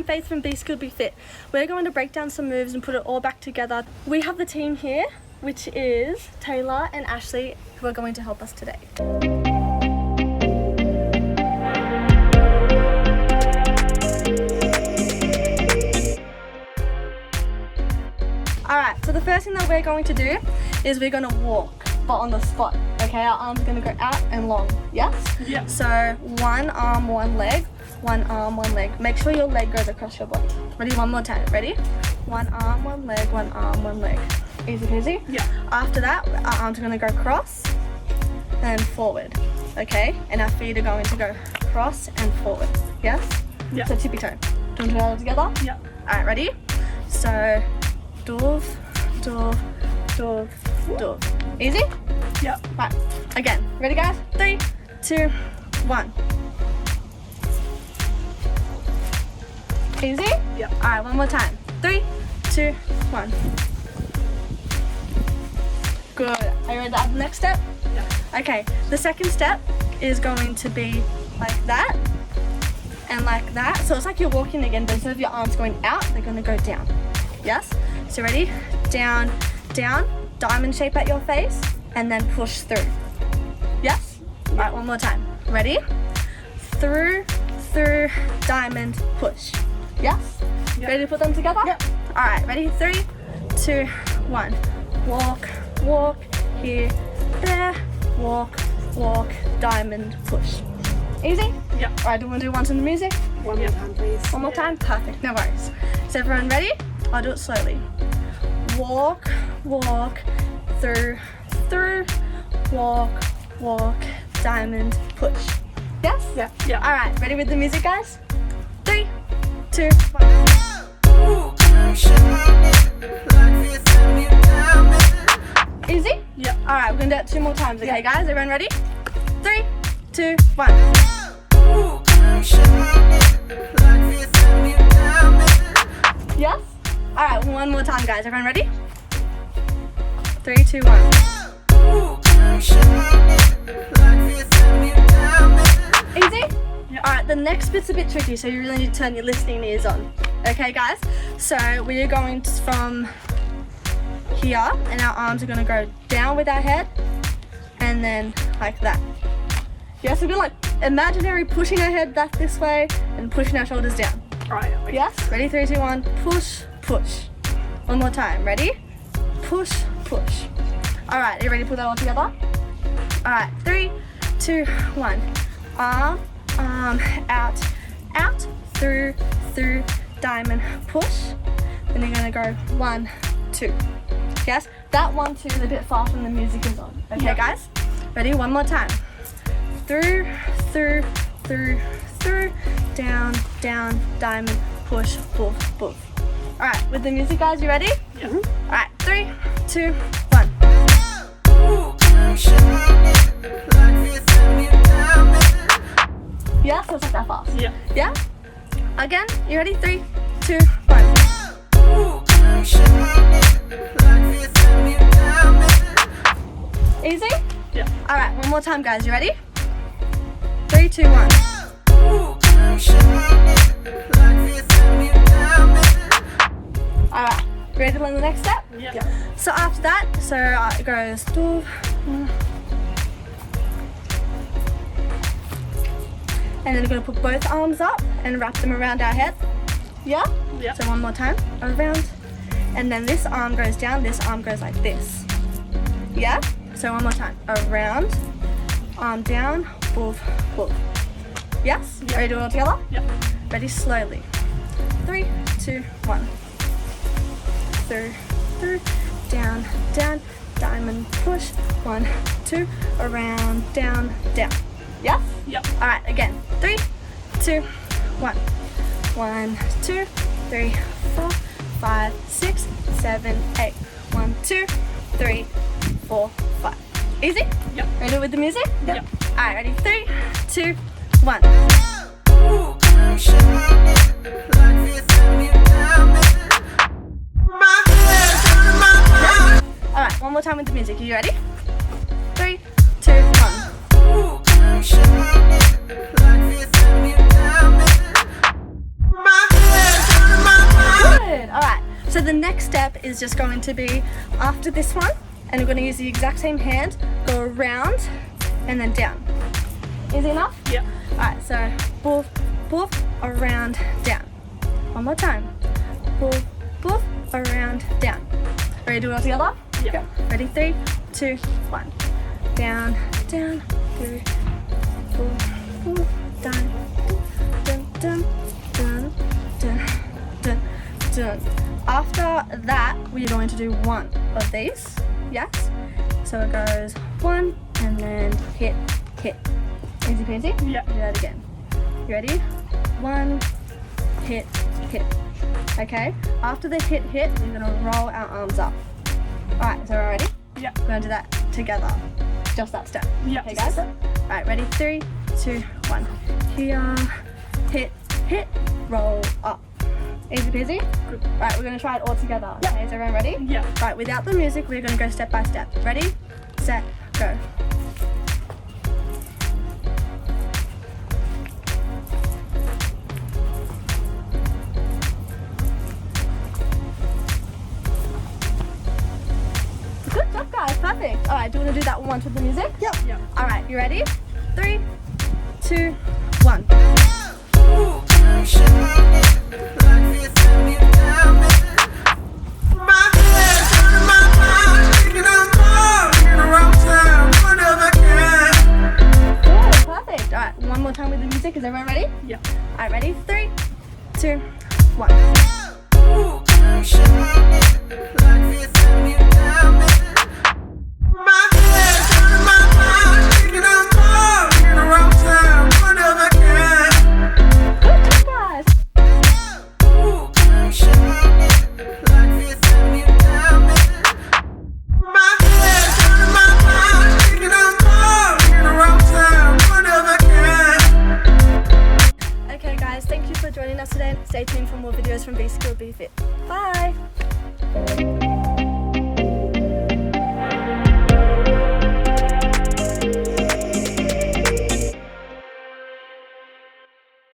I'm Faith from Be Skilled Be Fit. We're going to break down some moves and put it all back together. We have the team here, which is Taylor and Ashley, who are going to help us today. Alright, so the first thing that we're going to do is we're going to walk, but on the spot. Okay, our arms are going to go out and long. Yes? Yeah. So one arm, one leg, one arm, one leg. Make sure your leg goes across your body. Ready? One more time. Ready? One arm, one leg, one arm, one leg. Easy peasy? Yeah. After that, our arms are going to go cross and forward. Okay? And our feet are going to go cross and forward. Yes? Yeah. So tippy toe. Do you want to do it all together? Yeah. Alright, ready? So, dove, dove, dove, dove. Easy? Yeah. Right. Again. Ready, guys? 3, 2, 1. Easy? Yeah. Alright, one more time. 3, 2, 1. Good. Are you ready to add the next step? Yeah. Okay. The second step is going to be like that and like that. So it's like you're walking again, but instead of your arms going out, they're going to go down. Yes? So ready? Down, down, diamond shape at your face, and then push through. Yes? Yeah. Alright, one more time. Ready? Through, through, diamond, push. Yes? Yeah. Ready to put them together? Yeah. Alright, ready? 3, 2, 1. Walk, walk, here, there, walk, walk, diamond, push. Easy? Yeah. Alright, do you want to do one to the music? One more time, please. One more time? Perfect, no worries. Is everyone ready? I'll do it slowly. Walk, walk, through, through, walk, walk, diamond, push. Yes? Yeah. Yeah. Alright, ready with the music, guys? 3, 2, 1. Easy? Yeah. Alright, we're gonna do it 2 more times, okay, guys? Everyone ready? 3, 2, 1. Yes? Alright, one more time, guys. Everyone ready? 3, 2, 1. Easy? Yeah. Alright, the next bit's a bit tricky, so you really need to turn your listening ears on. Okay, guys? So we are going from here, and our arms are going to go down with our head, and then like that. Yeah, so we're like imaginary pushing our head back this way, and pushing our shoulders down. Alright. Okay. Yes? Ready? 3, 2, 1. Push, push. One more time. Ready? Push, push. Alright, are you ready to put that all together? Alright, 3, 2, 1. Arm, out, out, through, through, diamond, push. Then you're gonna go 1, 2. Yes? That 1, 2 is a bit fast when the music is on. Okay, Yeah. guys? Ready? One more time. Through, through, through, through, down, down, diamond, push, pull, pull. Alright, with the music, guys, you ready? Yeah. Alright, 3, 2, 1. Yeah, so it's like that fast. Yeah. Yeah? Again, you ready? 3, 2, 1. Easy? Yeah. Alright, one more time, guys. You ready? 3, 2, 1. Alright, ready to learn the next step? Yeah. So after that, it goes dove, and then we're going to put both arms up and wrap them around our head. Yeah? Yeah. So one more time, around, and then this arm goes down, this arm goes like this. Yeah? So one more time, around, arm down, boof, boof. Yes? Yeah. Ready to do it all together? Yeah. Ready, slowly. 3, 2, 1. Through, through, down, down, diamond, push. 1, 2, around, down, down. Yes? Yep. Alright, again. 3, 2, 1. 1, 2, 3, 4, 5, 6, 7, 8. 1, 2, 3, 4, 5. Easy? Yep. Ready with the music? Yep. Alright, ready? 3, 2, 1. Alright, one more time with the music. Are you ready? 3, 2, 1. Good. All right. So the next step is just going to be after this one, and we're going to use the exact same hand, go around, and then down. Easy enough? Yeah. All right. So boof, boof, around, down. One more time. Boof, boof, around, down. Ready to do it all together? Yeah. Ready? 3, 2, 1. Down, down, 3, 4, 4, down, dun, dun, dun, dun, dun, dun. After that, we're going to do one of these. Yes? So it goes 1 and then hit, hit. Easy peasy? Yeah. Do that again. You ready? 1, hit, hit. Okay? After the hit, hit, we're going to roll our arms up. Alright, so we're ready? Yeah. We're going to do that together. Just that step. Yeah. Okay, guys? Alright, ready? 3, 2, 1. Here, hit, hit, roll up. Easy peasy? Good. Right, we're going to try it all together. Yeah. Okay, is everyone ready? Yeah. Right, without the music, we're going to go step by step. Ready, set, go. Good job, guys. Perfect. All right, do you want to do that once with the music? Yeah. Yeah. All right, you ready? 3, 2, 1. Good, perfect. All right, one more time with the music. Is everyone ready? Yeah. All right, ready? 3, 2, 1. Good job, guys. Okay, guys, thank you for joining us today. Stay tuned for more videos from Be Skilled, Be Fit. Bye.